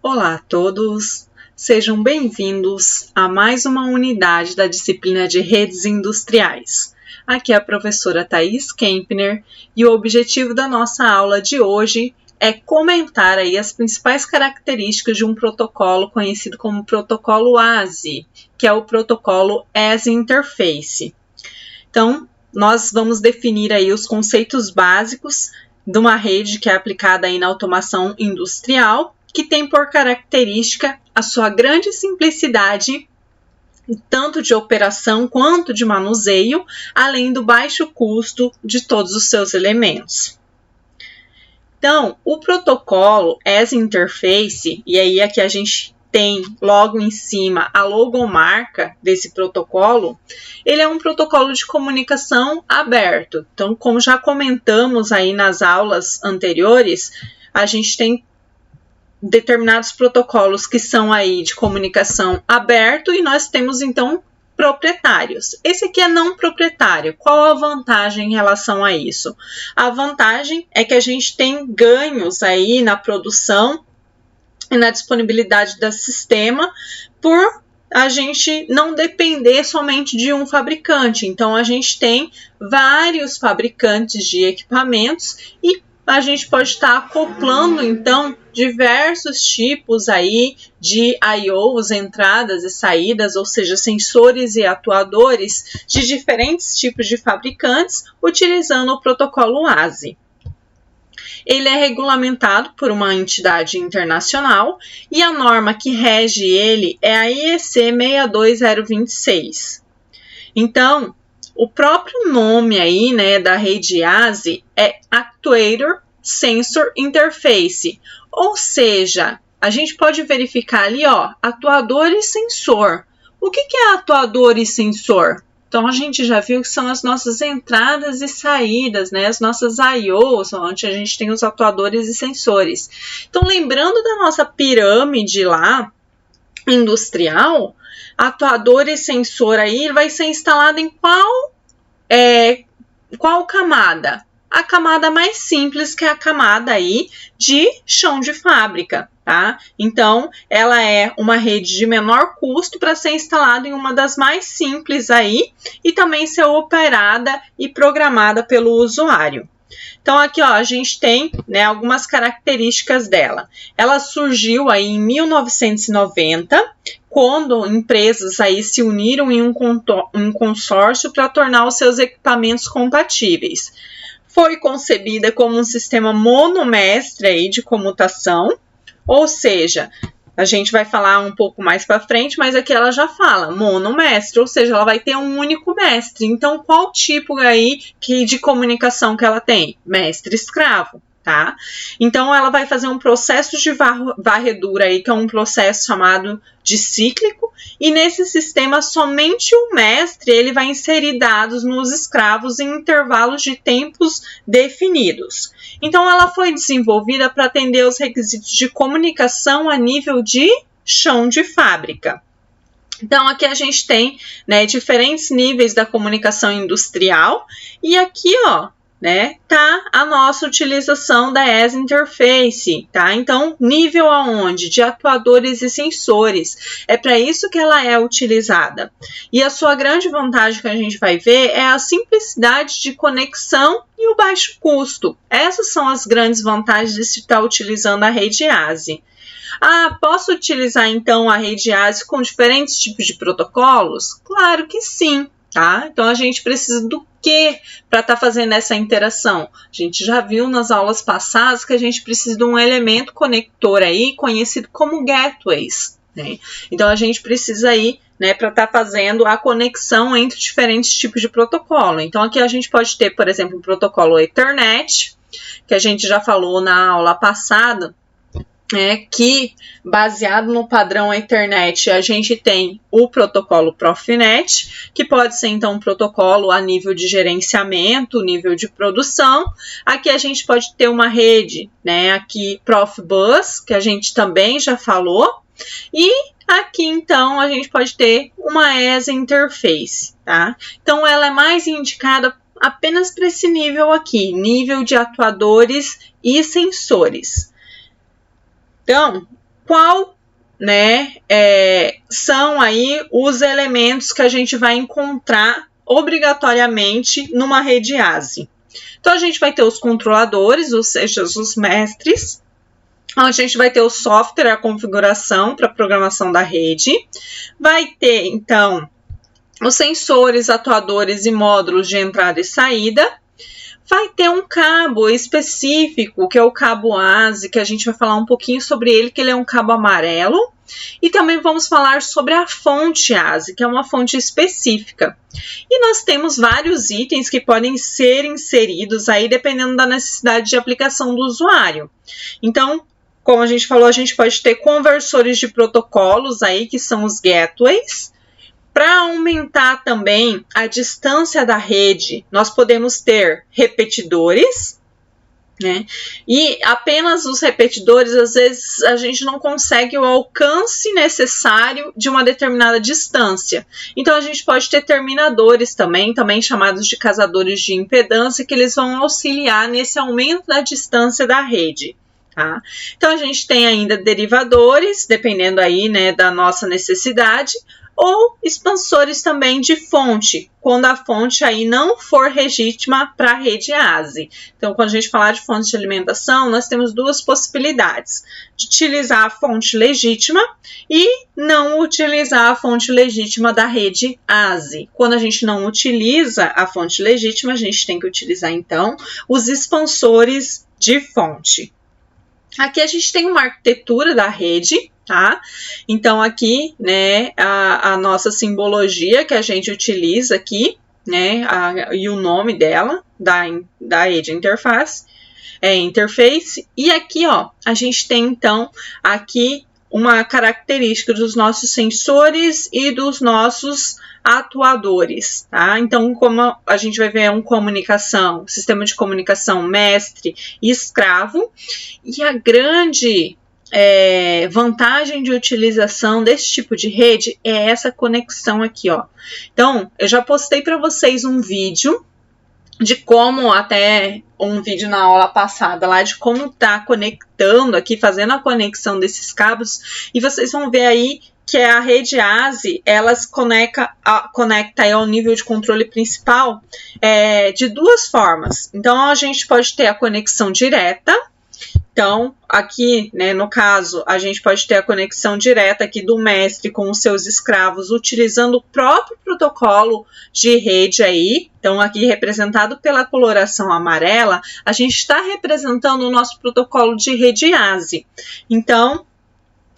Olá a todos, sejam bem-vindos a mais uma unidade da disciplina de redes industriais. Aqui é a professora Thaís Kempner e o objetivo da nossa aula de hoje é comentar aí as principais características de um protocolo conhecido como protocolo ASI, que é o protocolo As Interface. Então, nós vamos definir aí os conceitos básicos de uma rede que é aplicada aí na automação industrial, que tem por característica a sua grande simplicidade, tanto de operação quanto de manuseio, além do baixo custo de todos os seus elementos. Então, o protocolo As Interface, e aí aqui a gente tem logo em cima a logomarca desse protocolo, ele é um protocolo de comunicação aberto. Então, como já comentamos aí nas aulas anteriores, a gente tem determinados protocolos que são aí de comunicação aberto e nós temos então proprietários. Esse aqui é não proprietário. Qual a vantagem em relação a isso? A vantagem é que a gente tem ganhos aí na produção e na disponibilidade do sistema por a gente não depender somente de um fabricante. Então, a gente tem vários fabricantes de equipamentos e a gente pode estar acoplando, então, diversos tipos aí de I/Os, entradas e saídas, ou seja, sensores e atuadores de diferentes tipos de fabricantes, utilizando o protocolo ASI. Ele é regulamentado por uma entidade internacional e a norma que rege ele é a IEC 62026. Então, o próprio nome aí, né, da rede ASI é Actuator Sensor Interface, ou seja, a gente pode verificar ali, ó, atuador e sensor. O que é atuador e sensor? Então, a gente já viu que são as nossas entradas e saídas, né? As nossas I/Os, onde a gente tem os atuadores e sensores. Então, lembrando da nossa pirâmide lá, industrial, atuador e sensor aí vai ser instalado em qual camada? A camada mais simples, que é a camada aí de chão de fábrica, tá? Então, ela é uma rede de menor custo para ser instalada em uma das mais simples aí e também ser operada e programada pelo usuário. Então, aqui, ó, a gente tem, né, algumas características dela. Ela surgiu aí em 1990, quando empresas aí se uniram em um consórcio para tornar os seus equipamentos compatíveis. Foi concebida como um sistema monomestre aí de comutação, ou seja, a gente vai falar um pouco mais para frente, mas aqui ela já fala monomestre, ou seja, ela vai ter um único mestre. Então, qual tipo aí de comunicação que ela tem? Mestre-escravo, tá? Então, ela vai fazer um processo de varredura aí, que é um processo chamado de cíclico, e nesse sistema somente o mestre ele vai inserir dados nos escravos em intervalos de tempos definidos. Então, ela foi desenvolvida para atender os requisitos de comunicação a nível de chão de fábrica. Então, aqui a gente tem, né, diferentes níveis da comunicação industrial e aqui, ó, né, tá a nossa utilização da As Interface, tá? Então, nível aonde? De atuadores e sensores. É para isso que ela é utilizada. E a sua grande vantagem que a gente vai ver é a simplicidade de conexão e o baixo custo. Essas são as grandes vantagens de se estar utilizando a rede ASI. Ah, posso utilizar então a rede ASI com diferentes tipos de protocolos? Claro que sim, tá? Então, a gente precisa do que para estar fazendo essa interação? A gente já viu nas aulas passadas que a gente precisa de um elemento conector aí conhecido como gateways, né? Então, a gente precisa aí, né, para estar fazendo a conexão entre diferentes tipos de protocolo. Então, aqui a gente pode ter, por exemplo, o protocolo Ethernet, que a gente já falou na aula passada, que baseado no padrão Ethernet a gente tem o protocolo Profinet, que pode ser então um protocolo a nível de gerenciamento, nível de produção. Aqui a gente pode ter uma rede, né, aqui Profibus, que a gente também já falou, e aqui então a gente pode ter uma As Interface, tá? Então ela é mais indicada apenas para esse nível aqui, nível de atuadores e sensores. Então, qual, né, são aí os elementos que a gente vai encontrar obrigatoriamente numa rede ASE. Então, a gente vai ter os controladores, ou seja, os mestres. A gente vai ter o software, a configuração para programação da rede. Vai ter, então, os sensores, atuadores e módulos de entrada e saída. Vai ter um cabo específico, que é o cabo ASE, que a gente vai falar um pouquinho sobre ele, que ele é um cabo amarelo. E também vamos falar sobre a fonte ASE, que é uma fonte específica. E nós temos vários itens que podem ser inseridos aí, dependendo da necessidade de aplicação do usuário. Então, como a gente falou, a gente pode ter conversores de protocolos aí, que são os gateways. Para aumentar também a distância da rede, nós podemos ter repetidores, né? E apenas os repetidores, às vezes, a gente não consegue o alcance necessário de uma determinada distância. Então, a gente pode ter terminadores também chamados de casadores de impedância, que eles vão auxiliar nesse aumento da distância da rede. Tá? Então, a gente tem ainda derivadores, dependendo aí, né, da nossa necessidade, ou expansores também de fonte, quando a fonte aí não for legítima para a rede ASE. Então, quando a gente falar de fonte de alimentação, nós temos duas possibilidades: de utilizar a fonte legítima e não utilizar a fonte legítima da rede ASE. Quando a gente não utiliza a fonte legítima, a gente tem que utilizar, então, os expansores de fonte. Aqui a gente tem uma arquitetura da rede, tá? Então, aqui, né, a nossa simbologia que a gente utiliza aqui, né, e o nome dela, da rede interface, interface. E aqui, ó, a gente tem, então, aqui uma característica dos nossos sensores e dos nossos atuadores, tá? Então, como a gente vai ver sistema de comunicação mestre e escravo, e a grande vantagem de utilização desse tipo de rede é essa conexão aqui, ó. Então, eu já postei para vocês um vídeo de como, até um vídeo na aula passada lá, de como tá conectando aqui, fazendo a conexão desses cabos, e vocês vão ver aí que a rede ASE, ela se conecta aí ao nível de controle principal de duas formas. Então, a gente pode ter a conexão direta. Então, aqui, né, no caso, a gente pode ter a conexão direta aqui do mestre com os seus escravos, utilizando o próprio protocolo de rede aí. Então, aqui representado pela coloração amarela, a gente está representando o nosso protocolo de rede ASE. Então,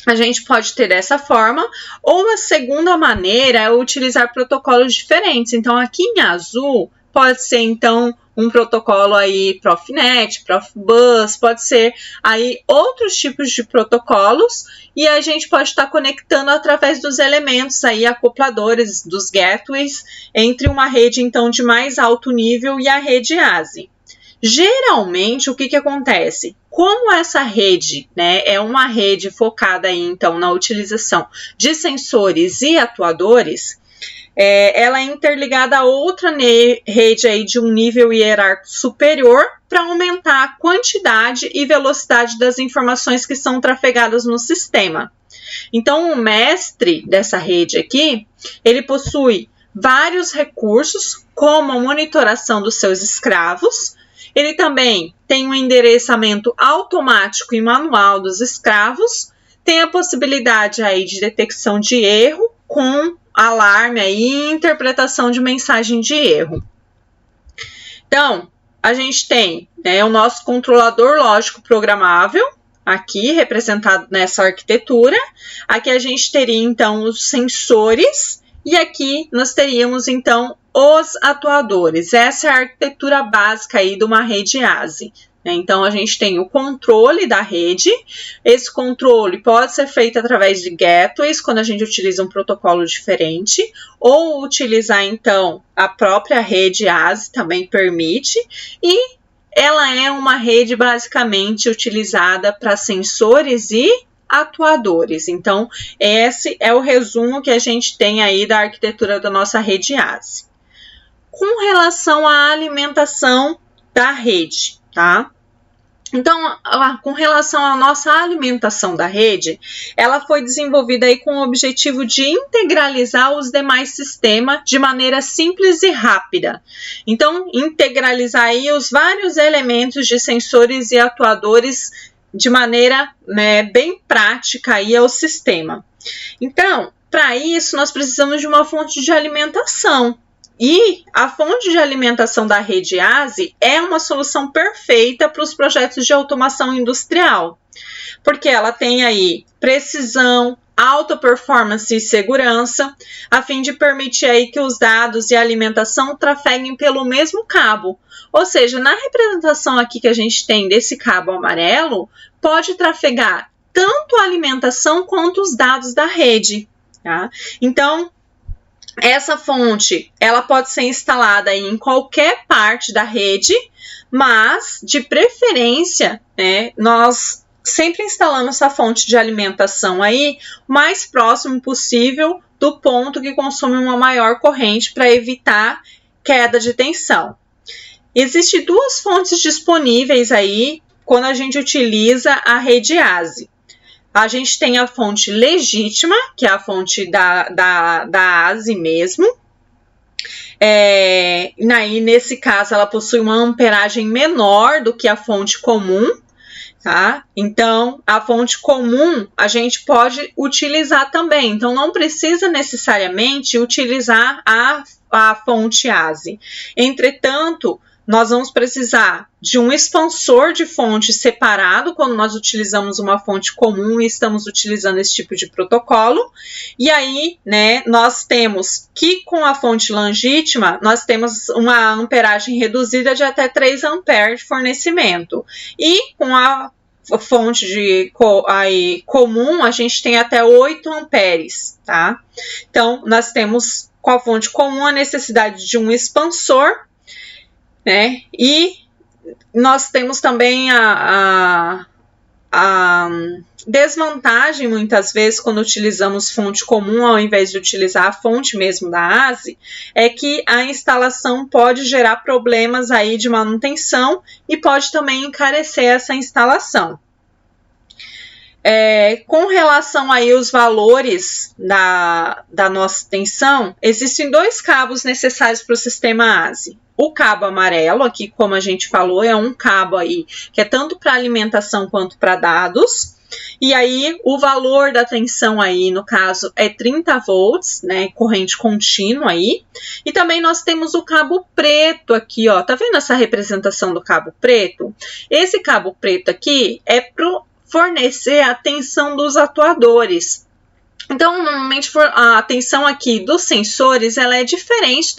a gente pode ter dessa forma, ou a segunda maneira é utilizar protocolos diferentes. Então, aqui em azul, pode ser, então, um protocolo aí Profnet, Profibus, pode ser aí outros tipos de protocolos, e a gente pode estar conectando através dos elementos aí acopladores, dos gateways, entre uma rede, então, de mais alto nível e a rede ASE. Geralmente, o que acontece? Como essa rede, né, é uma rede focada aí, então, na utilização de sensores e atuadores, ela é interligada a outra rede aí de um nível hierárquico superior para aumentar a quantidade e velocidade das informações que são trafegadas no sistema. Então, o mestre dessa rede aqui, ele possui vários recursos, como a monitoração dos seus escravos. Ele também tem um endereçamento automático e manual dos escravos, tem a possibilidade aí de detecção de erro com alarme aí, e interpretação de mensagem de erro. Então, a gente tem, né, o nosso controlador lógico programável, aqui representado nessa arquitetura. Aqui a gente teria, então, os sensores, e aqui nós teríamos, então, os atuadores. Essa é a arquitetura básica aí de uma rede ASE. Então, a gente tem o controle da rede. Esse controle pode ser feito através de gateways, quando a gente utiliza um protocolo diferente, ou utilizar, então, a própria rede ASE também permite. E ela é uma rede basicamente utilizada para sensores e atuadores. Então, esse é o resumo que a gente tem aí da arquitetura da nossa rede ASE. Com relação à alimentação da rede, tá? Então, com relação à nossa alimentação da rede, ela foi desenvolvida aí com o objetivo de integralizar os demais sistemas de maneira simples e rápida. Então, integralizar aí os vários elementos de sensores e atuadores de maneira, né, bem prática aí ao sistema. Então, para isso, nós precisamos de uma fonte de alimentação. E a fonte de alimentação da rede ASI é uma solução perfeita para os projetos de automação industrial, porque ela tem aí precisão, alta performance e segurança, a fim de permitir aí que os dados e a alimentação trafeguem pelo mesmo cabo. Ou seja, na representação aqui que a gente tem desse cabo amarelo, pode trafegar tanto a alimentação quanto os dados da rede, tá? Então, essa fonte, ela pode ser instalada em qualquer parte da rede, mas, de preferência, né, nós sempre instalamos essa fonte de alimentação aí o mais próximo possível do ponto que consome uma maior corrente para evitar queda de tensão. Existem duas fontes disponíveis aí quando a gente utiliza a rede ASI. A gente tem a fonte legítima, que é a fonte da ASI mesmo. Nesse caso, ela possui uma amperagem menor do que a fonte comum, tá? Então, a fonte comum a gente pode utilizar também. Então, não precisa necessariamente utilizar a fonte ASI. Entretanto, nós vamos precisar de um expansor de fonte separado quando nós utilizamos uma fonte comum e estamos utilizando esse tipo de protocolo. E aí, né, nós temos que com a fonte legítima, nós temos uma amperagem reduzida de até 3 amperes de fornecimento. E com a fonte comum, a gente tem até 8 amperes, tá? Então, nós temos com a fonte comum a necessidade de um expansor, né? E nós temos também a desvantagem, muitas vezes, quando utilizamos fonte comum ao invés de utilizar a fonte mesmo da ASI, é que a instalação pode gerar problemas aí de manutenção e pode também encarecer essa instalação. Com relação aí aos valores da nossa tensão, existem 2 cabos necessários para o sistema ASI. O cabo amarelo, aqui como a gente falou, é um cabo aí que é tanto para alimentação quanto para dados. E aí o valor da tensão aí, no caso, é 30 volts, né, corrente contínua aí. E também nós temos o cabo preto aqui, ó, tá vendo essa representação do cabo preto? Esse cabo preto aqui é para fornecer a tensão dos atuadores. Então, normalmente a tensão aqui dos sensores, ela é diferente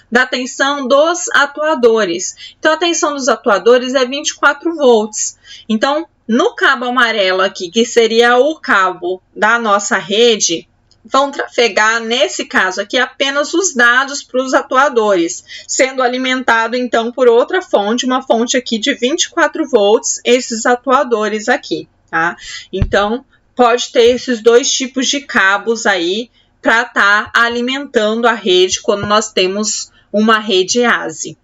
da tensão dos atuadores. Então, a tensão dos atuadores é 24 volts. Então, no cabo amarelo aqui, que seria o cabo da nossa rede, vão trafegar, nesse caso aqui, apenas os dados para os atuadores, sendo alimentado, então, por outra fonte, uma fonte aqui de 24 volts, esses atuadores aqui, tá? Então, pode ter esses 2 tipos de cabos aí para estar alimentando a rede quando nós temos uma rede ASI.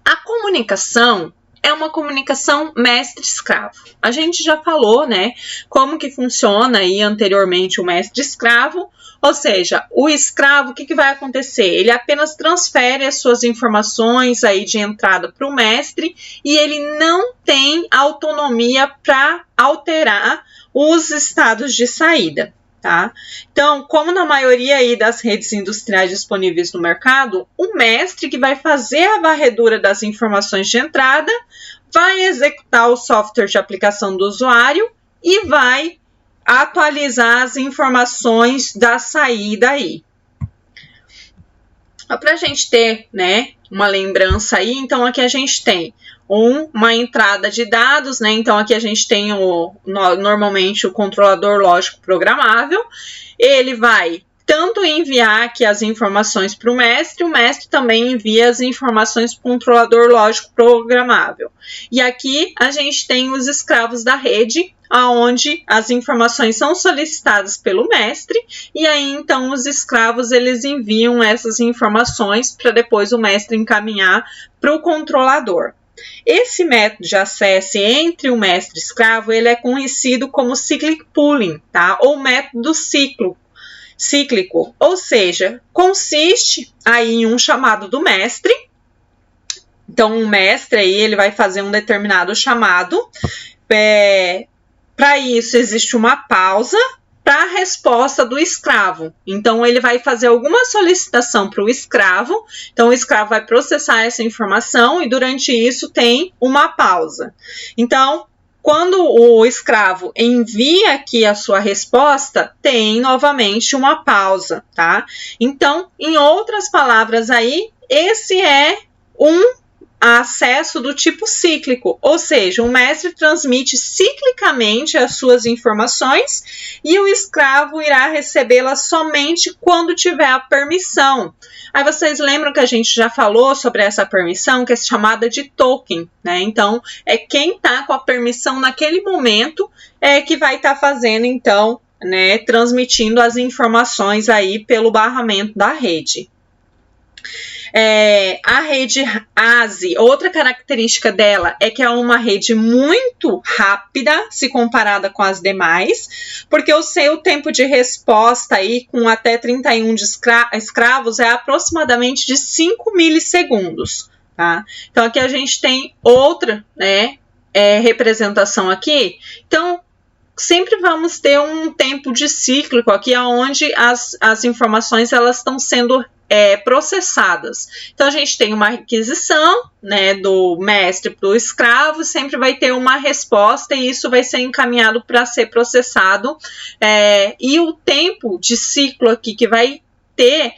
A comunicação é uma comunicação mestre-escravo. A gente já falou, né, como que funciona aí anteriormente o mestre-escravo, ou seja, o escravo, o que vai acontecer? Ele apenas transfere as suas informações aí de entrada para o mestre e ele não tem autonomia para alterar os estados de saída, tá? Então, como na maioria aí das redes industriais disponíveis no mercado, o mestre que vai fazer a varredura das informações de entrada vai executar o software de aplicação do usuário e vai atualizar as informações da saída aí. Para a gente ter, né, uma lembrança aí, então aqui a gente tem uma entrada de dados, né? Então aqui a gente tem normalmente o controlador lógico programável. Ele vai tanto enviar aqui as informações para o mestre também envia as informações para o controlador lógico programável. E aqui a gente tem os escravos da rede, onde as informações são solicitadas pelo mestre, e aí então os escravos eles enviam essas informações para depois o mestre encaminhar para o controlador. Esse método de acesso entre o mestre e escravo, ele é conhecido como cyclic pooling, tá? Ou método cíclico, ou seja, consiste aí em um chamado do mestre. Então, o mestre aí, ele vai fazer um determinado chamado. Para isso, existe uma pausa para a resposta do escravo. Então, ele vai fazer alguma solicitação para o escravo. Então, o escravo vai processar essa informação e, durante isso, tem uma pausa. Então, quando o escravo envia aqui a sua resposta, tem novamente uma pausa, tá? Então, em outras palavras aí, esse é um acesso do tipo cíclico, ou seja, o mestre transmite ciclicamente as suas informações e o escravo irá recebê-las somente quando tiver a permissão. Aí vocês lembram que a gente já falou sobre essa permissão, que é chamada de token, né? Então, é quem está com a permissão naquele momento que vai estar fazendo, então, né, transmitindo as informações aí pelo barramento da rede. A rede ASI, outra característica dela é que é uma rede muito rápida se comparada com as demais, porque o seu tempo de resposta aí com até 31 de escravos é aproximadamente de 5 milissegundos, tá? Então aqui a gente tem outra, né, representação aqui. Então sempre vamos ter um tempo de cíclico aqui, onde as informações elas estão sendo processadas. Então, a gente tem uma requisição, né, do mestre para o escravo, sempre vai ter uma resposta e isso vai ser encaminhado para ser processado. E o tempo de ciclo aqui que vai ter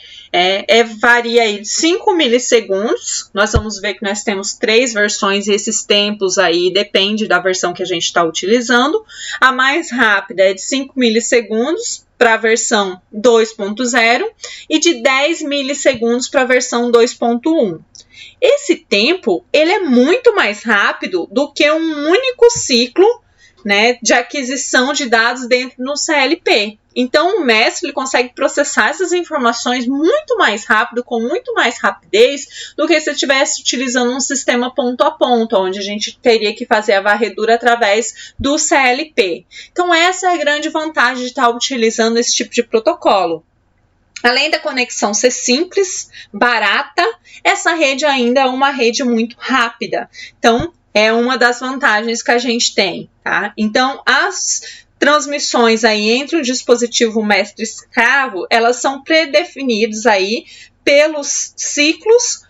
varia aí de 5 milissegundos. Nós vamos ver que nós temos 3 versões e esses tempos aí depende da versão que a gente está utilizando. A mais rápida é de 5 milissegundos para a versão 2.0 e de 10 milissegundos para a versão 2.1. Esse tempo ele é muito mais rápido do que um único ciclo, né, de aquisição de dados dentro do CLP. Então, o mestre ele consegue processar essas informações muito mais rápido, com muito mais rapidez, do que se estivesse utilizando um sistema ponto a ponto, onde a gente teria que fazer a varredura através do CLP. Então, essa é a grande vantagem de estar utilizando esse tipo de protocolo. Além da conexão ser simples, barata, essa rede ainda é uma rede muito rápida. Então, é uma das vantagens que a gente tem, tá? Então, as transmissões aí entre o dispositivo mestre e escravo, elas são predefinidas aí pelos ciclos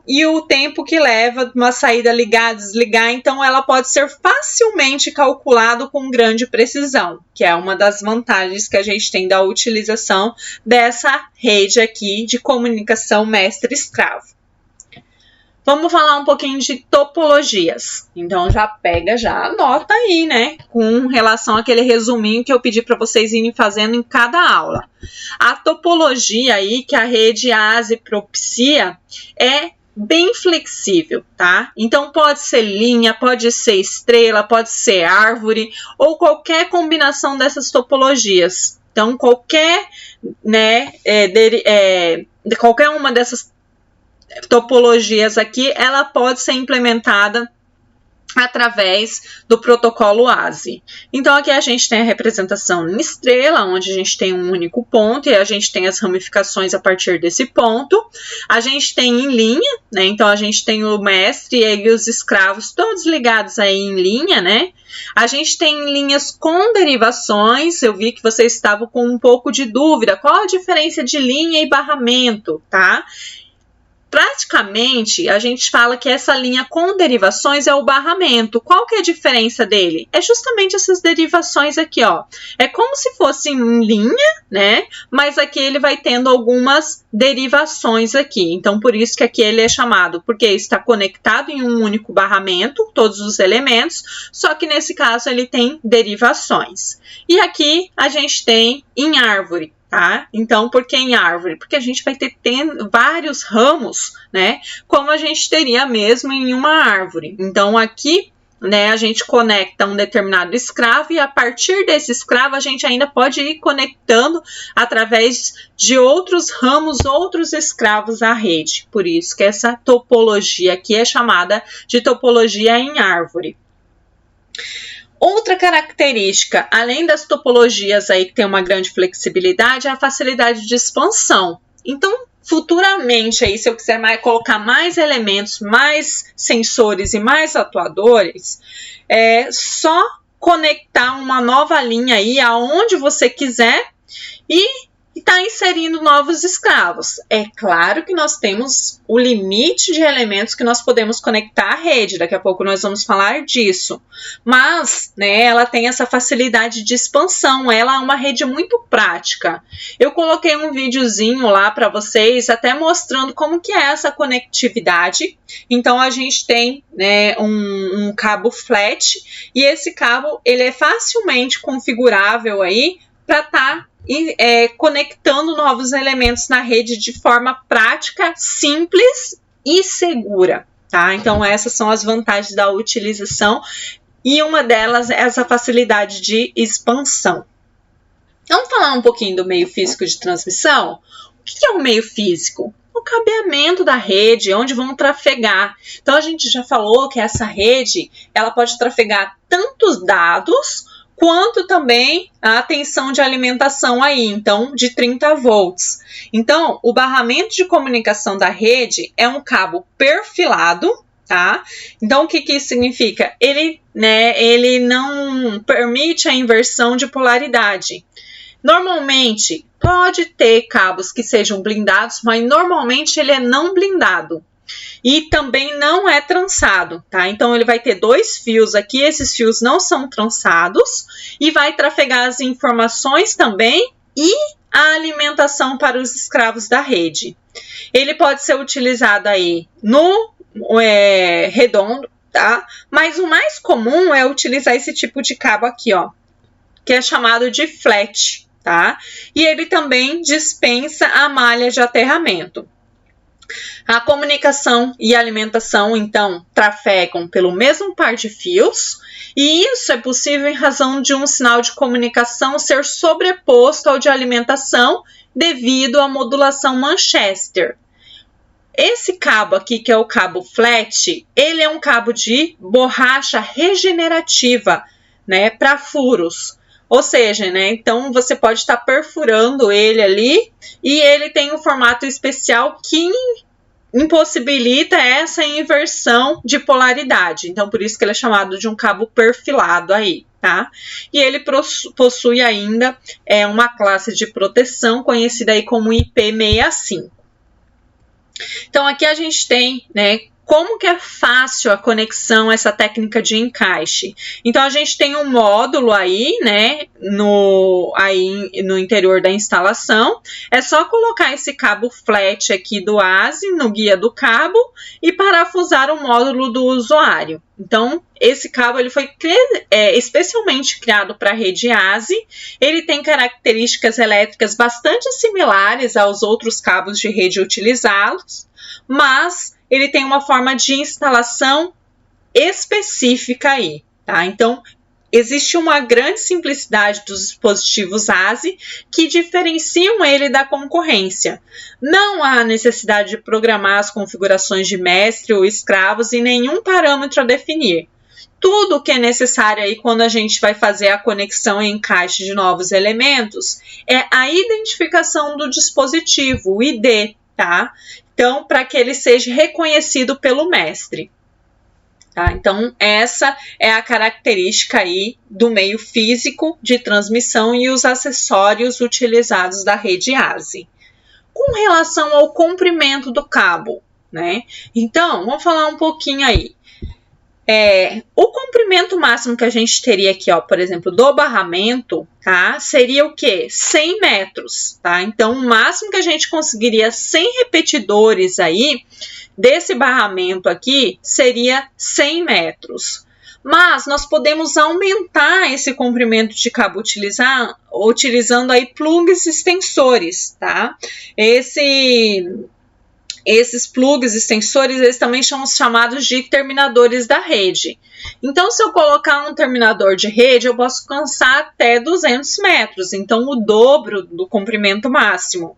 e o tempo que leva uma saída ligar, desligar. Então, ela pode ser facilmente calculado com grande precisão, que é uma das vantagens que a gente tem da utilização dessa rede aqui de comunicação mestre-escravo. Vamos falar um pouquinho de topologias. Então, já anota aí, né? Com relação àquele resuminho que eu pedi para vocês irem fazendo em cada aula. A topologia aí que a rede ASI propicia é bem flexível, tá? Então, pode ser linha, pode ser estrela, pode ser árvore ou qualquer combinação dessas topologias. Então, qualquer uma dessas topologias aqui, ela pode ser implementada através do protocolo ASI. Então, aqui a gente tem a representação em estrela, onde a gente tem um único ponto e a gente tem as ramificações a partir desse ponto. A gente tem em linha, né? Então, a gente tem o mestre e os escravos todos ligados aí em linha, né? A gente tem linhas com derivações. Eu vi que vocês estavam com um pouco de dúvida. Qual a diferença de linha e barramento, tá? Praticamente, a gente fala que essa linha com derivações é o barramento. Qual que é a diferença dele? É justamente essas derivações aqui, ó. É como se fosse em linha, né? Mas aqui ele vai tendo algumas derivações aqui. Então, por isso que aqui ele é chamado, porque está conectado em um único barramento, todos os elementos, só que nesse caso ele tem derivações. E aqui a gente tem em árvore. Tá? Então, por que em árvore? Porque a gente vai ter vários ramos, né? Como a gente teria mesmo em uma árvore. Então, aqui né, a gente conecta um determinado escravo e a partir desse escravo a gente ainda pode ir conectando através de outros ramos, outros escravos à rede. Por isso que essa topologia aqui é chamada de topologia em árvore. Outra característica, além das topologias aí que tem uma grande flexibilidade, é a facilidade de expansão. Então, futuramente, aí, se eu quiser colocar mais elementos, mais sensores e mais atuadores, é só conectar uma nova linha aí aonde você quiser e está inserindo novos escravos. É claro que nós temos o limite de elementos que nós podemos conectar à rede, daqui a pouco nós vamos falar disso. Mas, né, ela tem essa facilidade de expansão, ela é uma rede muito prática. Eu coloquei um videozinho lá para vocês, até mostrando como que é essa conectividade. Então, a gente tem, né, um cabo flat, e esse cabo ele é facilmente configurável aí para estar conectando novos elementos na rede de forma prática, simples e segura, tá? Então, essas são as vantagens da utilização e uma delas é essa facilidade de expansão. Vamos falar um pouquinho do meio físico de transmissão? O que é o meio físico? O cabeamento da rede, onde vão trafegar. Então, a gente já falou que essa rede ela pode trafegar tantos dados quanto também a tensão de alimentação aí, então, de 30 volts. Então, o barramento de comunicação da rede é um cabo perfilado, tá? Então, o que isso significa? Ele não permite a inversão de polaridade. Normalmente, pode ter cabos que sejam blindados, mas normalmente ele é não blindado. E também não é trançado, tá? Então, ele vai ter 2 fios aqui, esses fios não são trançados e vai trafegar as informações também e a alimentação para os escravos da rede. Ele pode ser utilizado aí no redondo, tá? Mas o mais comum é utilizar esse tipo de cabo aqui, ó, que é chamado de flat, tá? E ele também dispensa a malha de aterramento. A comunicação e a alimentação, então, trafegam pelo mesmo par de fios, e isso é possível em razão de um sinal de comunicação ser sobreposto ao de alimentação devido à modulação Manchester. Esse cabo aqui, que é o cabo flat, ele é um cabo de borracha regenerativa, né, para furos. Ou seja, né, então você pode estar perfurando ele ali e ele tem um formato especial que impossibilita essa inversão de polaridade. Então, por isso que ele é chamado de um cabo perfilado aí, tá? E ele possui ainda uma classe de proteção conhecida aí como IP65. Então, aqui a gente tem, né, como que é fácil a conexão, essa técnica de encaixe. Então, a gente tem um módulo aí, né, no interior da instalação. É só colocar esse cabo flat aqui do ASI no guia do cabo e parafusar o módulo do usuário. Então, esse cabo ele foi especialmente criado para a rede ASI. Ele tem características elétricas bastante similares aos outros cabos de rede utilizados, mas ele tem uma forma de instalação específica aí, tá? Então, existe uma grande simplicidade dos dispositivos ASI que diferenciam ele da concorrência. Não há necessidade de programar as configurações de mestre ou escravos e nenhum parâmetro a definir. Tudo o que é necessário aí quando a gente vai fazer a conexão e encaixe de novos elementos é a identificação do dispositivo, o ID, tá? Então, para que ele seja reconhecido pelo mestre. Tá? Então, essa é a característica aí do meio físico de transmissão e os acessórios utilizados da rede ASI. Com relação ao comprimento do cabo, né? Então, vamos falar um pouquinho aí. O comprimento máximo que a gente teria aqui, ó, por exemplo, do barramento, tá? Seria o quê? 100 metros, tá? Então, o máximo que a gente conseguiria 100 repetidores aí desse barramento aqui seria 100 metros. Mas nós podemos aumentar esse comprimento de cabo utilizando aí plugs extensores, tá? esses plugs extensores, eles também são chamados de terminadores da rede. Então, se eu colocar um terminador de rede, eu posso alcançar até 200 metros, então o dobro do comprimento máximo.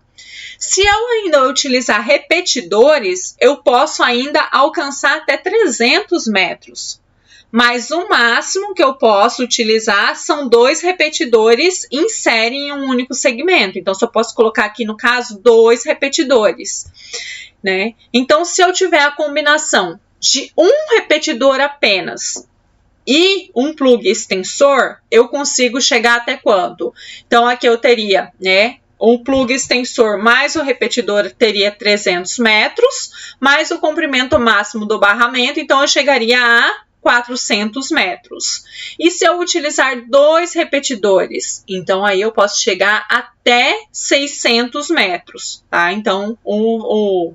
Se eu ainda utilizar repetidores, eu posso ainda alcançar até 300 metros. Mas o máximo que eu posso utilizar são 2 repetidores em série em um único segmento. Então, só posso colocar aqui, no caso, 2 repetidores, né? Então, se eu tiver a combinação de um repetidor apenas e um plug extensor, eu consigo chegar até quanto? Então, aqui eu teria, né, um plug extensor mais o repetidor teria 300 metros, mais o comprimento máximo do barramento, então eu chegaria a 400 metros. E se eu utilizar 2 repetidores, então aí eu posso chegar até 600 metros, tá? Então, o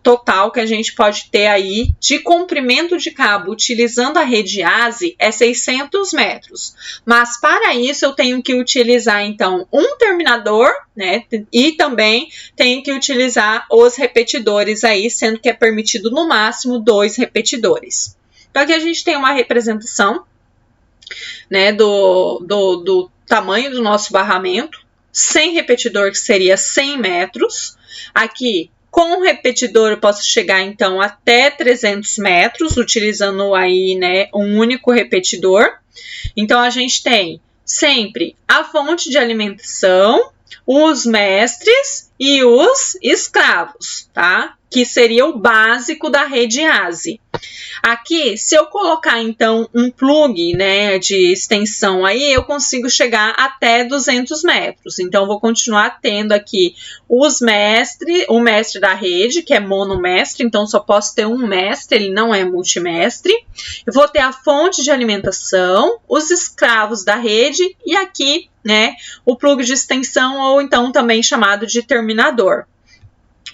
total que a gente pode ter aí de comprimento de cabo utilizando a rede ASE é 600 metros. Mas para isso eu tenho que utilizar então um terminador, né? E também tenho que utilizar os repetidores aí, sendo que é permitido no máximo 2 repetidores. Então aqui a gente tem uma representação, né, do tamanho do nosso barramento, sem repetidor, que seria 100 metros. Aqui, com repetidor, eu posso chegar, então, até 300 metros, utilizando aí, né, um único repetidor. Então, a gente tem sempre a fonte de alimentação, os mestres e os escravos, tá? Que seria o básico da rede ASE. Aqui, se eu colocar, então, um plug, né, de extensão aí, eu consigo chegar até 200 metros. Então, eu vou continuar tendo aqui o mestre da rede, que é monomestre, então só posso ter um mestre, ele não é multimestre. Eu vou ter a fonte de alimentação, os escravos da rede e aqui, né, o plug de extensão, ou então também chamado de terminador.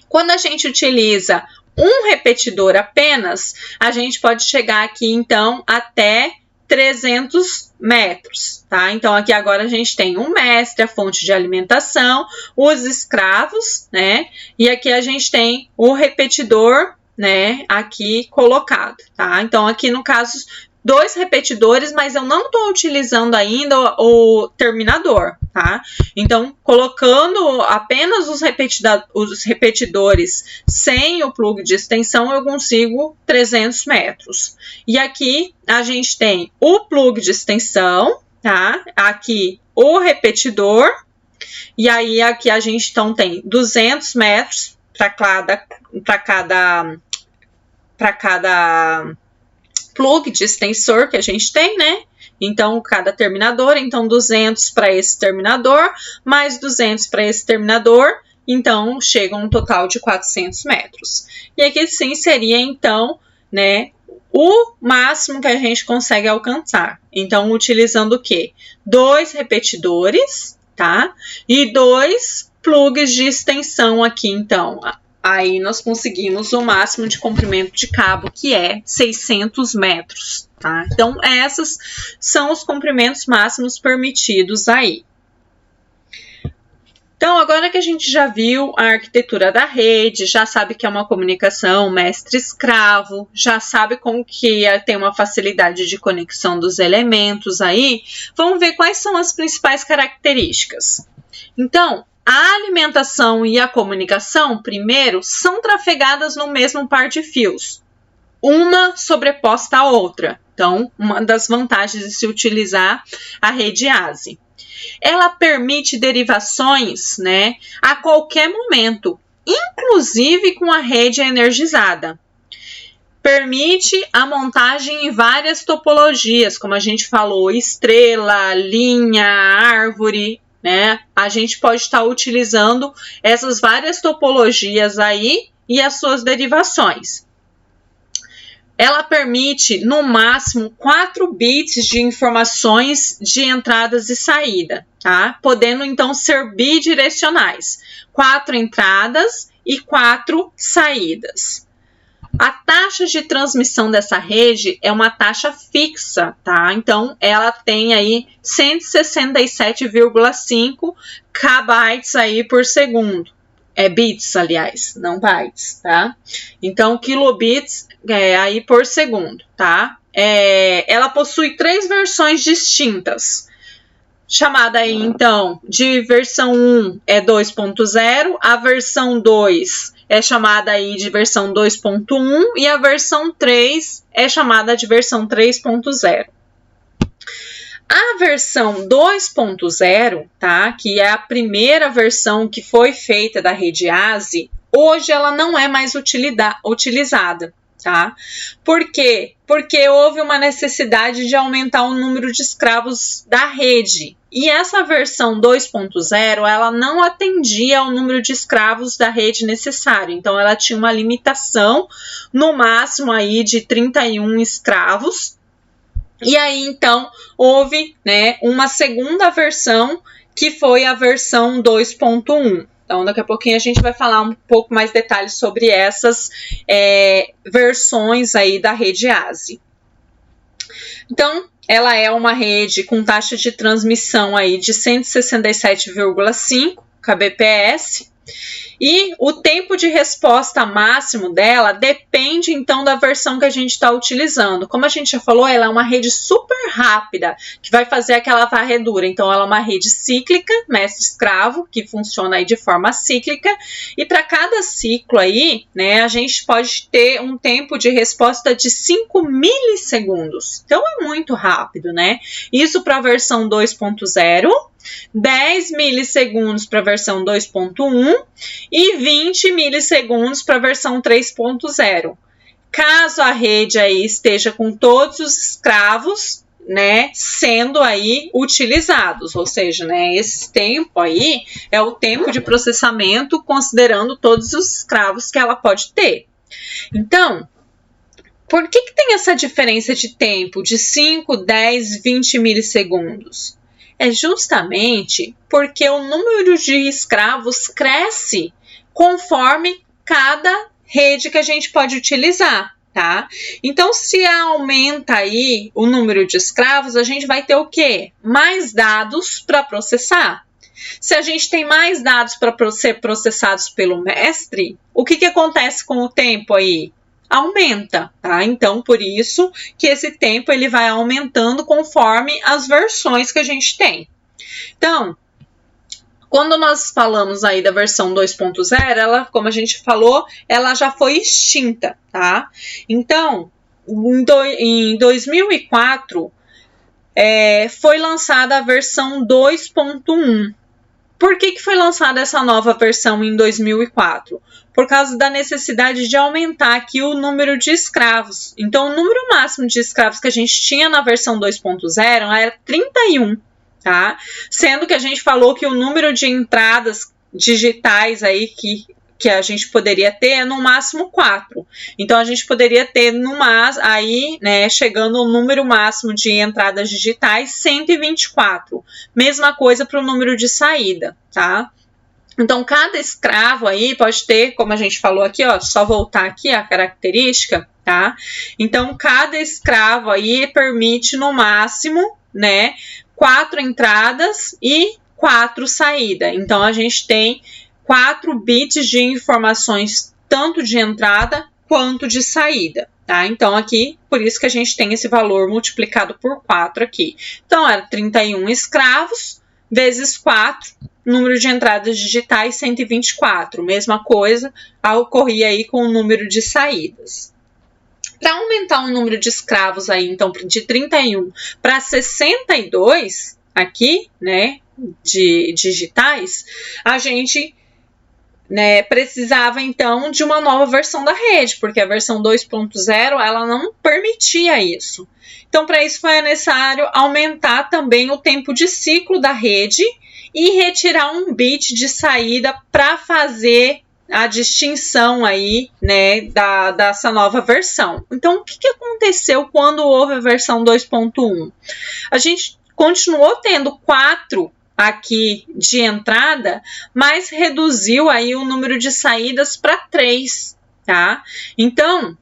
Quando a gente utiliza um repetidor apenas, a gente pode chegar aqui, então, até 300 metros, tá? Então, aqui agora a gente tem um mestre, a fonte de alimentação, os escravos, né? E aqui a gente tem o repetidor, né? Aqui colocado, tá? Então, aqui no caso, 2 repetidores, mas eu não estou utilizando ainda o terminador, tá? Então, colocando apenas os repetidores sem o plug de extensão, eu consigo 300 metros. E aqui a gente tem o plug de extensão, tá? Aqui o repetidor, e aí aqui a gente então tem 200 metros para cada plug de extensor que a gente tem, né? Então, cada terminador, então 200 para esse terminador, mais 200 para esse terminador, então chega a um total de 400 metros. E aqui sim seria, então, né, o máximo que a gente consegue alcançar. Então, utilizando o quê? 2 repetidores, tá? E 2 plugs de extensão aqui, então. Aí nós conseguimos o máximo de comprimento de cabo, que é 600 metros, tá? Então, esses são os comprimentos máximos permitidos aí. Então, agora que a gente já viu a arquitetura da rede, já sabe que é uma comunicação mestre-escravo, já sabe como que tem uma facilidade de conexão dos elementos aí, vamos ver quais são as principais características. Então, a alimentação e a comunicação, primeiro, são trafegadas no mesmo par de fios, uma sobreposta à outra. Então, uma das vantagens de se utilizar a rede ASE. Ela permite derivações, né, a qualquer momento, inclusive com a rede energizada. Permite a montagem em várias topologias, como a gente falou, estrela, linha, árvore, né? A gente pode estar utilizando essas várias topologias aí e as suas derivações. Ela permite, no máximo, 4 bits de informações de entradas e saída, tá? Podendo, então, ser bidirecionais. 4 entradas e 4 saídas. A taxa de transmissão dessa rede é uma taxa fixa, tá? Então, ela tem aí 167,5 kbytes aí por segundo. É bits, aliás, não bytes, tá? Então, kilobits aí por segundo, tá? Ela possui 3 versões distintas. Chamada aí, então, de versão 1 é 2.0, a versão 2 é chamada aí de versão 2.1 e a versão 3 é chamada de versão 3.0. A versão 2.0, tá, que é a primeira versão que foi feita da rede ASI, hoje ela não é mais utilizada, tá? Por quê? Porque houve uma necessidade de aumentar o número de escravos da rede. E essa versão 2.0, ela não atendia ao número de escravos da rede necessário. Então, ela tinha uma limitação, no máximo aí de 31 escravos. E aí, então, houve, né, uma segunda versão, que foi a versão 2.1. Então, daqui a pouquinho a gente vai falar um pouco mais detalhes sobre essas versões aí da rede ASI. Então, ela é uma rede com taxa de transmissão aí de 167,5 kbps. E o tempo de resposta máximo dela depende, então, da versão que a gente está utilizando. Como a gente já falou, ela é uma rede super rápida, que vai fazer aquela varredura. Então, ela é uma rede cíclica, mestre-escravo, que funciona aí de forma cíclica. E para cada ciclo aí, né, a gente pode ter um tempo de resposta de 5 milissegundos. Então, é muito rápido, né? Isso para a versão 2.0. 10 milissegundos para a versão 2.1 e 20 milissegundos para a versão 3.0. Caso a rede aí esteja com todos os escravos, né, sendo aí utilizados, ou seja, né, esse tempo aí é o tempo de processamento considerando todos os escravos que ela pode ter. Então, por que tem essa diferença de tempo de 5, 10, 20 milissegundos? É justamente porque o número de escravos cresce conforme cada rede que a gente pode utilizar, tá? Então, se aumenta aí o número de escravos, a gente vai ter o quê? Mais dados para processar. Se a gente tem mais dados para ser processados pelo mestre, o que acontece com o tempo aí? Aumenta, tá? Então, por isso que esse tempo ele vai aumentando conforme as versões que a gente tem. Então, quando nós falamos aí da versão 2.0, ela, como a gente falou, ela já foi extinta, tá? Então, em 2004, foi lançada a versão 2.1. Por que foi lançada essa nova versão em 2004? Por causa da necessidade de aumentar aqui o número de escravos. Então, o número máximo de escravos que a gente tinha na versão 2.0 era 31, tá? Sendo que a gente falou que o número de entradas digitais aí que a gente poderia ter é no máximo 4. Então, a gente poderia ter no máximo, aí, né, chegando ao número máximo de entradas digitais, 124. Mesma coisa para o número de saída, tá? Então, cada escravo aí pode ter, como a gente falou aqui, ó, só voltar aqui a característica, tá? Então, cada escravo aí permite no máximo, né, 4 entradas e 4 saídas. Então, a gente tem 4 bits de informações, tanto de entrada quanto de saída, tá? Então, aqui, por isso que a gente tem esse valor multiplicado por 4 aqui. Então, era 31 escravos vezes 4, número de entradas digitais 124. Mesma coisa ocorria aí com o número de saídas. Para aumentar o número de escravos aí, então, de 31 para 62 aqui, né, de digitais, a gente, né, precisava então de uma nova versão da rede, porque a versão 2.0 ela não permitia isso. Então, para isso foi necessário aumentar também o tempo de ciclo da rede e retirar um bit de saída para fazer a distinção aí, né, dessa nova versão. Então, o que aconteceu quando houve a versão 2.1? A gente continuou tendo 4 aqui de entrada, mas reduziu aí o número de saídas para 3, tá? Então,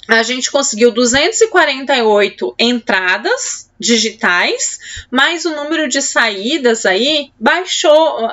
a gente conseguiu 248 entradas digitais, mas o número de saídas aí baixou,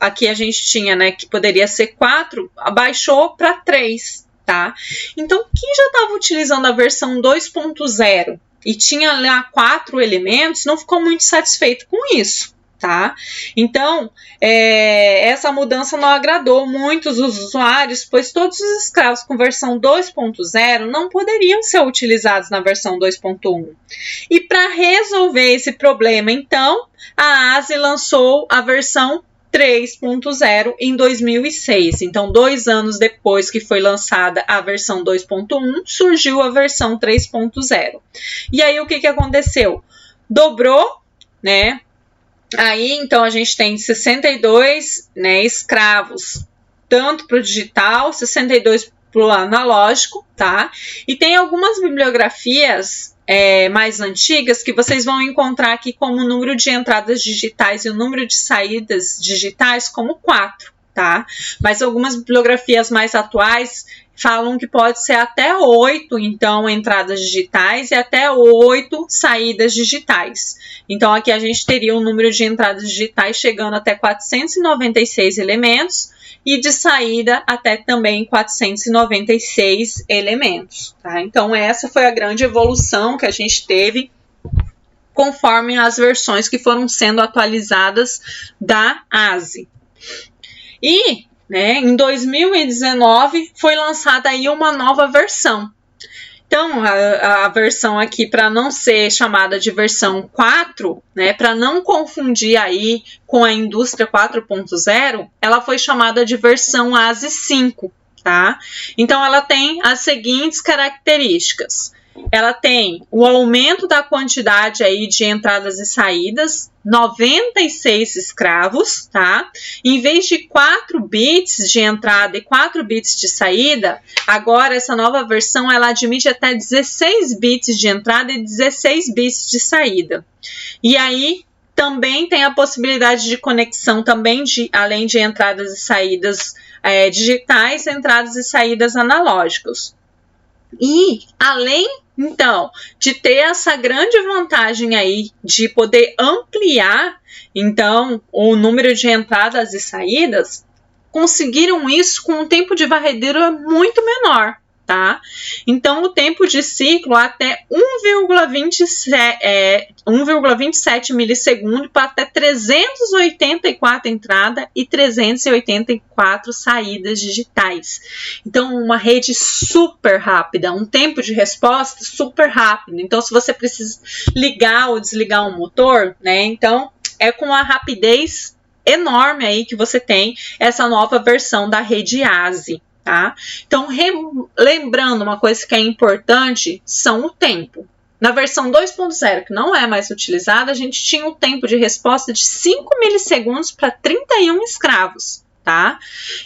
aqui a gente tinha, né, que poderia ser 4, abaixou para 3, tá? Então, quem já estava utilizando a versão 2.0 e tinha lá 4 elementos, não ficou muito satisfeito com isso, tá? Então, essa mudança não agradou muitos os usuários, pois todos os escravos com versão 2.0 não poderiam ser utilizados na versão 2.1. E para resolver esse problema, então, a ASI lançou a versão 3.0 em 2006. Então, 2 anos depois que foi lançada a versão 2.1, surgiu a versão 3.0. E aí, o que aconteceu? Dobrou, né? Aí, então, a gente tem 62, né, escravos, tanto para o digital, 62 para o analógico, tá? E tem algumas bibliografias mais antigas que vocês vão encontrar aqui como o número de entradas digitais e o número de saídas digitais como 4, tá? Mas algumas bibliografias mais atuais falam que pode ser até 8, então, entradas digitais e até 8 saídas digitais. Então, aqui a gente teria um número de entradas digitais chegando até 496 elementos e de saída até também 496 elementos, tá? Então, essa foi a grande evolução que a gente teve conforme as versões que foram sendo atualizadas da ASI. E, né, em 2019 foi lançada aí uma nova versão. Então, a versão aqui, para não ser chamada de versão 4, né, para não confundir aí com a indústria 4.0, ela foi chamada de versão ASI 5, tá? Então, ela tem as seguintes características. Ela tem o aumento da quantidade aí de entradas e saídas, 96 escravos, tá? Em vez de 4 bits de entrada e 4 bits de saída, agora essa nova versão ela admite até 16 bits de entrada e 16 bits de saída. E aí também tem a possibilidade de conexão também além de entradas e saídas digitais, entradas e saídas analógicas. E além, então, de ter essa grande vantagem aí de poder ampliar, então, o número de entradas e saídas, conseguiram isso com um tempo de varredura muito menor, tá? Então, o tempo de ciclo até 1,27 milissegundos para até 384 entradas e 384 saídas digitais. Então, uma rede super rápida, um tempo de resposta super rápido. Então, se você precisa ligar ou desligar um motor, né? Então, é com a rapidez enorme aí que você tem essa nova versão da rede ASI. Tá? Então, lembrando uma coisa que é importante, são o tempo. Na versão 2.0, que não é mais utilizada, a gente tinha um tempo de resposta de 5 milissegundos para 31 escravos, tá?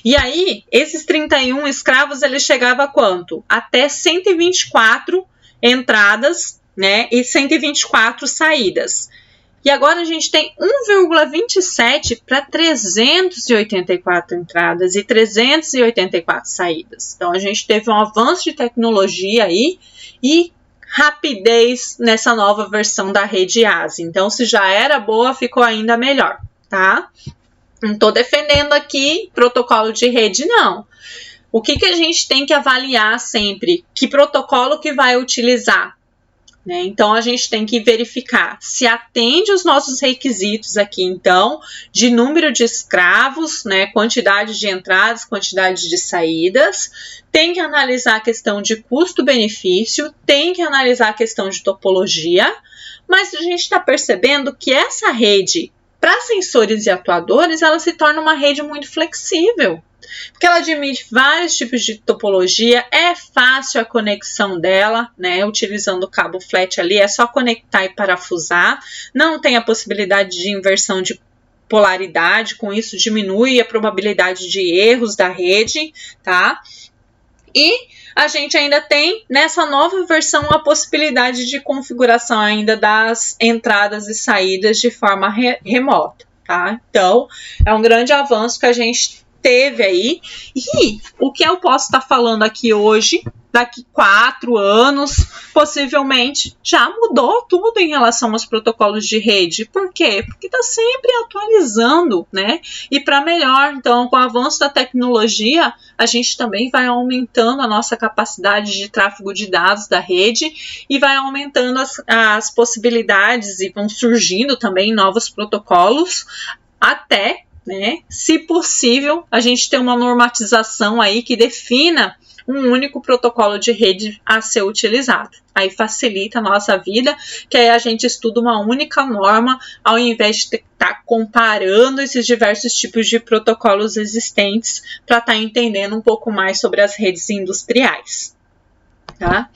E aí, esses 31 escravos, ele chegava a quanto? Até 124 entradas, né? E 124 saídas. E agora a gente tem 1,27 para 384 entradas e 384 saídas. Então, a gente teve um avanço de tecnologia aí e rapidez nessa nova versão da rede ASI. Então, se já era boa, ficou ainda melhor, tá? Não estou defendendo aqui protocolo de rede, não. O que a gente tem que avaliar sempre? Que protocolo que vai utilizar? Né? Então, a gente tem que verificar se atende os nossos requisitos aqui, então, de número de escravos, né? Quantidade de entradas, quantidade de saídas. Tem que analisar a questão de custo-benefício, tem que analisar a questão de topologia, mas a gente está percebendo que essa rede, para sensores e atuadores, ela se torna uma rede muito flexível. Porque ela admite vários tipos de topologia, é fácil a conexão dela, né? Utilizando o cabo flat ali, é só conectar e parafusar. Não tem a possibilidade de inversão de polaridade, com isso diminui a probabilidade de erros da rede, tá? E a gente ainda tem nessa nova versão a possibilidade de configuração ainda das entradas e saídas de forma remota, tá? Então, é um grande avanço que a gente teve aí. E o que eu posso estar falando aqui hoje, daqui 4 anos, possivelmente já mudou tudo em relação aos protocolos de rede. Por quê? Porque está sempre atualizando, né? E para melhor. Então, com o avanço da tecnologia, a gente também vai aumentando a nossa capacidade de tráfego de dados da rede e vai aumentando as possibilidades e vão surgindo também novos protocolos até, né, se possível, a gente ter uma normatização aí que defina um único protocolo de rede a ser utilizado. Aí facilita a nossa vida, que aí a gente estuda uma única norma, ao invés de estar comparando esses diversos tipos de protocolos existentes para estar entendendo um pouco mais sobre as redes industriais. Tá?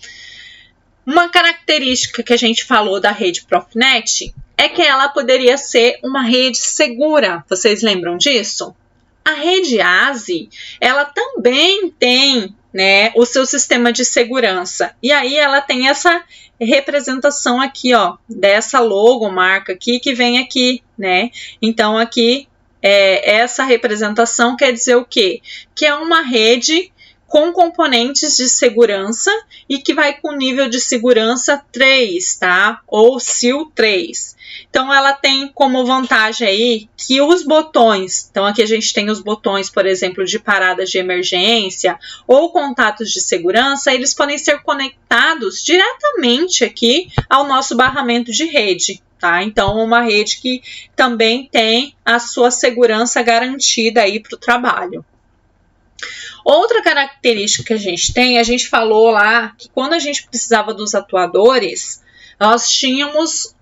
Uma característica que a gente falou da rede Profinet é que ela poderia ser uma rede segura. Vocês lembram disso? A rede ASI, ela também tem, né, o seu sistema de segurança. E aí ela tem essa representação aqui, ó, dessa logomarca aqui que vem aqui, né? Então aqui essa representação quer dizer o quê? Que é uma rede com componentes de segurança e que vai com nível de segurança 3, tá? Ou SIL 3. Então, ela tem como vantagem aí que os botões, então aqui a gente tem os botões, por exemplo, de paradas de emergência ou contatos de segurança, eles podem ser conectados diretamente aqui ao nosso barramento de rede, tá? Então, uma rede que também tem a sua segurança garantida aí para o trabalho. Outra característica que a gente falou lá que quando a gente precisava dos atuadores, nós tínhamos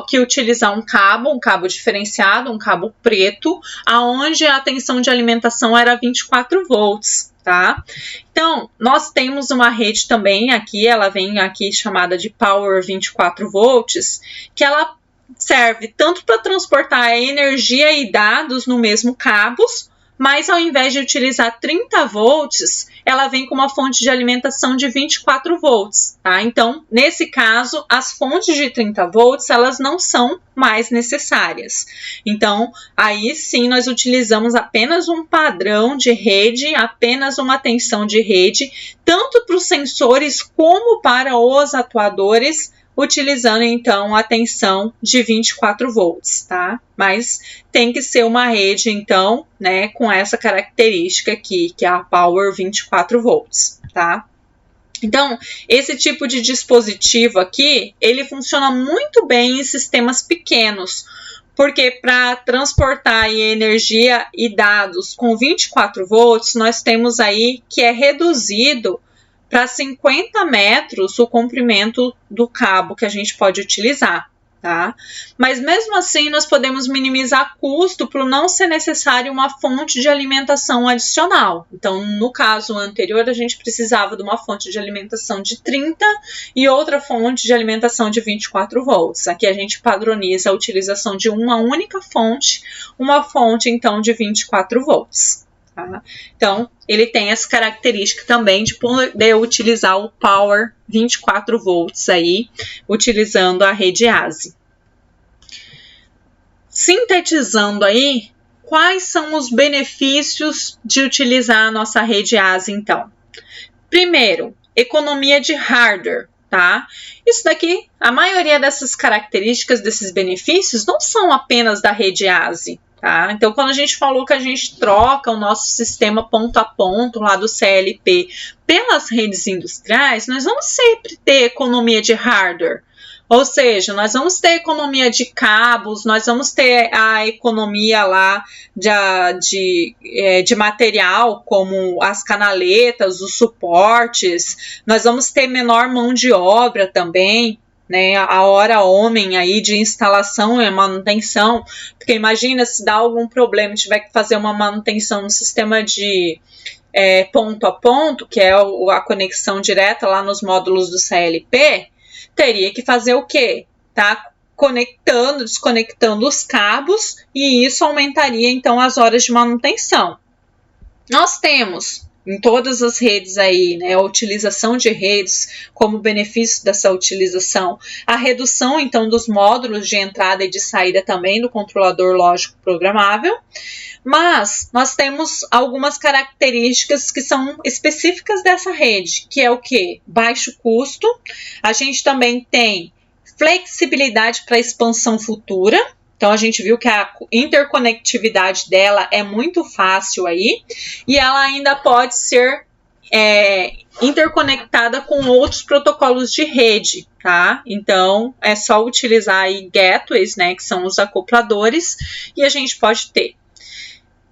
que utilizar um cabo diferenciado, um cabo preto, aonde a tensão de alimentação era 24 volts, tá? Então, nós temos uma rede também aqui, ela vem aqui chamada de Power 24 volts, que ela serve tanto para transportar energia e dados no mesmo cabo, mas ao invés de utilizar 30 volts, ela vem com uma fonte de alimentação de 24 volts, tá? Então, nesse caso, as fontes de 30 volts, elas não são mais necessárias. Então, aí sim, nós utilizamos apenas um padrão de rede, apenas uma tensão de rede, tanto para os sensores como para os atuadores, utilizando então a tensão de 24 volts, tá? Mas tem que ser uma rede então, né, com essa característica aqui, que é a Power 24 volts, tá? Então, esse tipo de dispositivo aqui, ele funciona muito bem em sistemas pequenos, porque para transportar energia e dados com 24 volts, nós temos aí que é reduzido para 50 metros o comprimento do cabo que a gente pode utilizar, tá? Mas mesmo assim, nós podemos minimizar custo para não ser necessário uma fonte de alimentação adicional. Então, no caso anterior, a gente precisava de uma fonte de alimentação de 30 e outra fonte de alimentação de 24 volts. Aqui a gente padroniza a utilização de uma única fonte, uma fonte então de 24 volts. Tá? Então, ele tem essa característica também de poder utilizar o Power 24 volts aí, utilizando a rede ASI. Sintetizando aí, quais são os benefícios de utilizar a nossa rede ASI, então? Primeiro, economia de hardware, tá? Isso daqui, a maioria dessas características, desses benefícios, não são apenas da rede ASI. Tá? Então, quando a gente falou que a gente troca o nosso sistema ponto a ponto lá do CLP pelas redes industriais, nós vamos sempre ter economia de hardware. Ou seja, nós vamos ter economia de cabos, nós vamos ter a economia lá de material, como as canaletas, os suportes, nós vamos ter menor mão de obra também, né, a hora homem aí de instalação e manutenção, porque imagina se dá algum problema e tiver que fazer uma manutenção no sistema de ponto a ponto, que é a conexão direta lá nos módulos do CLP, teria que fazer o quê? Tá conectando, desconectando os cabos e isso aumentaria então as horas de manutenção. Nós temos em todas as redes aí, né, a utilização de redes como benefício dessa utilização, a redução então dos módulos de entrada e de saída também do controlador lógico programável, mas nós temos algumas características que são específicas dessa rede, que é o que? Baixo custo, a gente também tem flexibilidade para expansão futura. Então, a gente viu que a interconectividade dela é muito fácil aí, e ela ainda pode ser interconectada com outros protocolos de rede, tá? Então, é só utilizar aí gateways, né, que são os acopladores, e a gente pode ter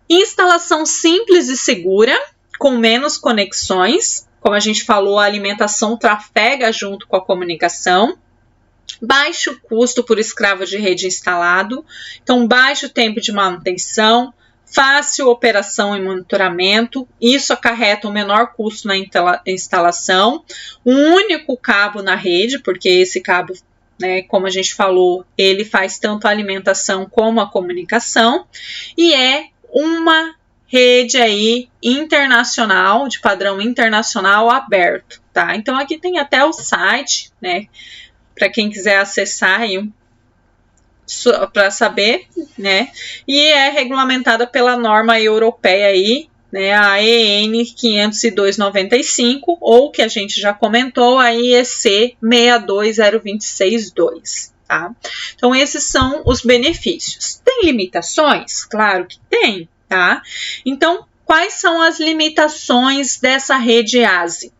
instalação simples e segura, com menos conexões. Como a gente falou, a alimentação trafega junto com a comunicação. Baixo custo por escravo de rede instalado, então baixo tempo de manutenção, fácil operação e monitoramento, isso acarreta um menor custo na instalação, um único cabo na rede, porque esse cabo, né, como a gente falou, ele faz tanto a alimentação como a comunicação, e é uma rede aí internacional, de padrão internacional aberto, tá? Então aqui tem até o site, né, para quem quiser acessar aí para saber, né? E é regulamentada pela norma europeia aí, né? A EN 502/95, ou que a gente já comentou, a IEC 62062, tá? Então esses são os benefícios. Tem limitações? Claro que tem, tá? Então quais são as limitações dessa rede ASI?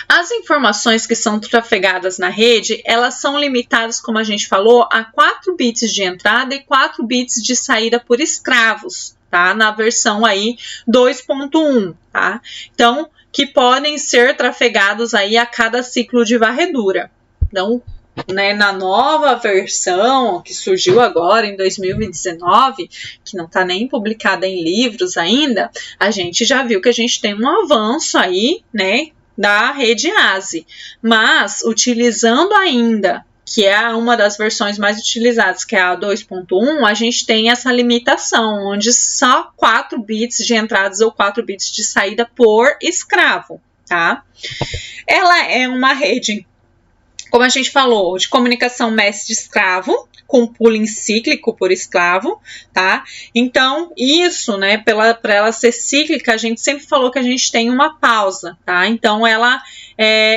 As informações que são trafegadas na rede, elas são limitadas, como a gente falou, a 4 bits de entrada e 4 bits de saída por escravos, tá? Na versão aí 2.1, tá? Então, que podem ser trafegados aí a cada ciclo de varredura. Então, né, na nova versão que surgiu agora em 2019, que não está nem publicada em livros ainda, a gente já viu que a gente tem um avanço aí, né, da rede ASI, mas utilizando ainda, que é uma das versões mais utilizadas, que é a 2.1, a gente tem essa limitação, onde só 4 bits de entradas ou 4 bits de saída por escravo, tá? Ela é uma rede, como a gente falou, de comunicação mestre-escravo, com pooling cíclico por escravo, tá? Então, isso, né, para ela ser cíclica, a gente sempre falou que a gente tem uma pausa, tá? Então, ela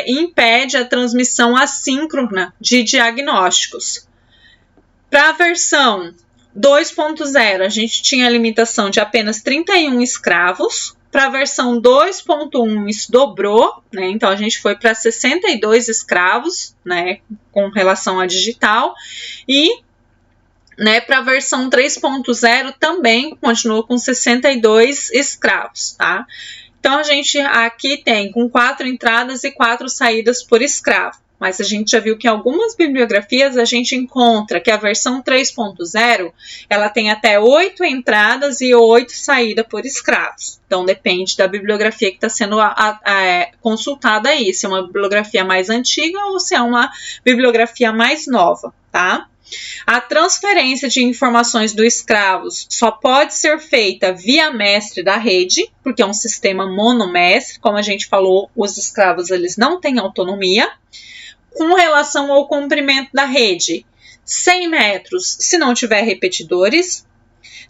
impede a transmissão assíncrona de diagnósticos. Para a versão 2.0, a gente tinha a limitação de apenas 31 escravos. Para a versão 2.1, isso dobrou, né? Então, a gente foi para 62 escravos, né, com relação à digital. E, né, para a versão 3.0 também continuou com 62 escravos, tá? Então, a gente aqui tem com 4 entradas e 4 saídas por escravo. Mas a gente já viu que em algumas bibliografias a gente encontra que a versão 3.0 ela tem até 8 entradas e 8 saídas por escravos. Então depende da bibliografia que está sendo consultada aí, se é uma bibliografia mais antiga ou se é uma bibliografia mais nova, tá? A transferência de informações dos escravos só pode ser feita via mestre da rede, porque é um sistema monomestre, como a gente falou, os escravos eles não têm autonomia. Com relação ao comprimento da rede, 100 metros se não tiver repetidores,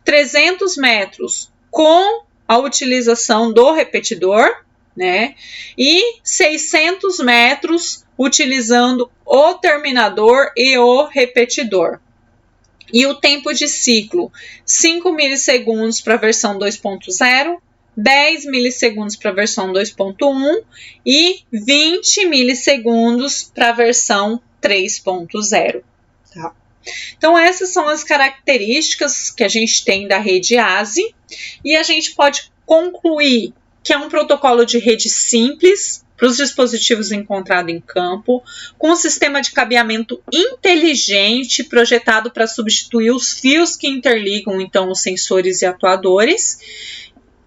300 metros com a utilização do repetidor, né? E 600 metros utilizando o terminador e o repetidor. E o tempo de ciclo, 5 milissegundos para a versão 2.0, 10 milissegundos para a versão 2.1 e 20 milissegundos para a versão 3.0. Tá? Então, essas são as características que a gente tem da rede ASI e a gente pode concluir que é um protocolo de rede simples para os dispositivos encontrados em campo, com um sistema de cabeamento inteligente projetado para substituir os fios que interligam, então, os sensores e atuadores.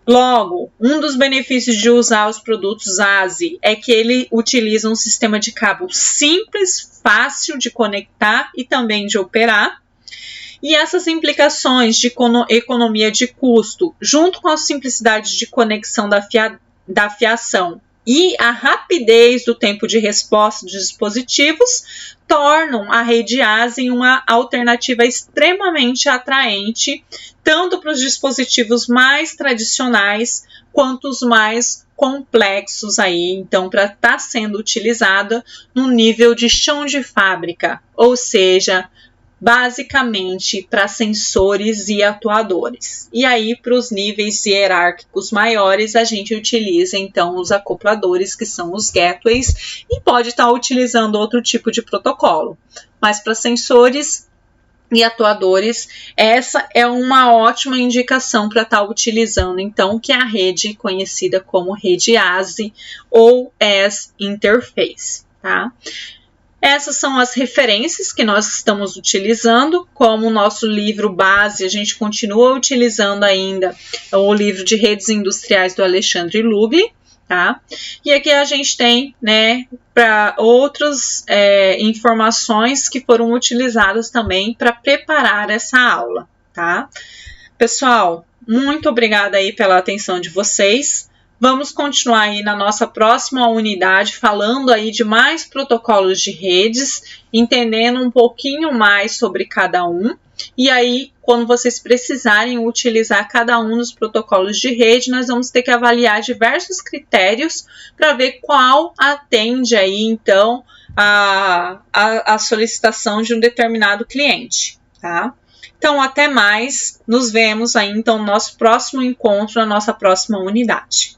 Logo, um dos benefícios de usar os produtos ASI é que ele utiliza um sistema de cabo simples, fácil de conectar e também de operar. E essas implicações de economia de custo, junto com a simplicidade de conexão da fiação e a rapidez do tempo de resposta dos dispositivos, tornam a rede ASIN uma alternativa extremamente atraente, tanto para os dispositivos mais tradicionais quanto os mais complexos aí, então, para estar sendo utilizada no nível de chão de fábrica, ou seja, basicamente para sensores e atuadores. E aí, para os níveis hierárquicos maiores, a gente utiliza então os acopladores, que são os gateways, e pode estar utilizando outro tipo de protocolo. Mas para sensores e atuadores, essa é uma ótima indicação para estar utilizando, então, que é a rede conhecida como rede ASI ou as Interface, tá? Essas são as referências que nós estamos utilizando, como o nosso livro base, a gente continua utilizando ainda o livro de redes industriais do Alexandre Lugli, tá? E aqui a gente tem, né, para outras informações que foram utilizadas também para preparar essa aula, tá? Pessoal, muito obrigada aí pela atenção de vocês. Vamos continuar aí na nossa próxima unidade, falando aí de mais protocolos de redes, entendendo um pouquinho mais sobre cada um. E aí, quando vocês precisarem utilizar cada um dos protocolos de rede, nós vamos ter que avaliar diversos critérios para ver qual atende aí, então, a solicitação de um determinado cliente, tá? Então, até mais. Nos vemos aí, então, no nosso próximo encontro, na nossa próxima unidade.